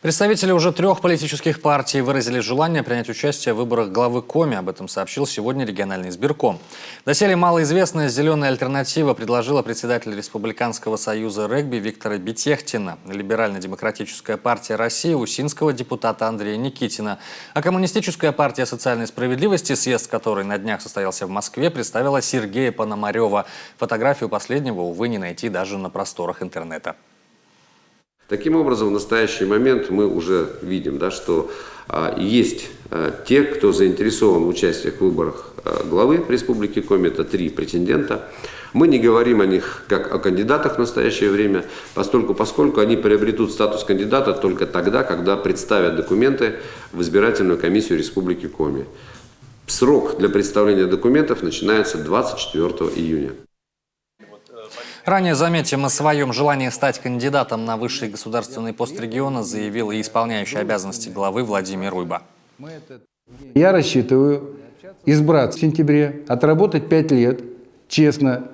Представители уже 3 политических партий выразили желание принять участие в выборах главы Коми. Об этом сообщил сегодня региональный избирком. Доселе малоизвестная «Зеленая альтернатива» предложила председатель Республиканского союза регби Виктора Бетехтина, Либерально-демократическая партия России усинского депутата Андрея Никитина, а Коммунистическая партия социальной справедливости, съезд которой на днях состоялся в Москве, представила Сергея Пономарева. Фотографию последнего, увы, не найти даже на просторах интернета. Таким образом, в настоящий момент мы уже видим, что есть те, кто заинтересован в участии в выборах главы Республики Коми, это 3 претендента. Мы не говорим о них как о кандидатах в настоящее время, поскольку они приобретут статус кандидата только тогда, когда представят документы в избирательную комиссию Республики Коми. Срок для представления документов начинается 24 июня. Ранее, заметим, о своем желании стать кандидатом на высший государственный пост региона заявил и исполняющий обязанности главы Владимир Уйба. Я рассчитываю избраться в сентябре, отработать 5 лет, честно,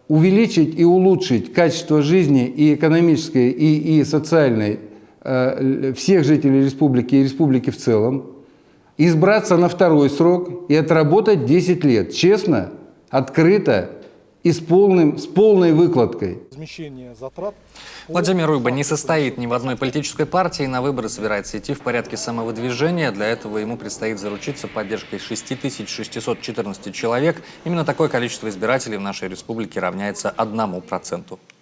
увеличить и улучшить качество жизни и экономической, и социальной всех жителей республики и республики в целом, избраться на 2-й срок и отработать 10 лет, честно, открыто, и с полной выкладкой. Владимир Уйба не состоит ни в одной политической партии, на выборы собирается идти в порядке самовыдвижения. Для этого ему предстоит заручиться поддержкой 6614 человек. Именно такое количество избирателей в нашей республике равняется 1%.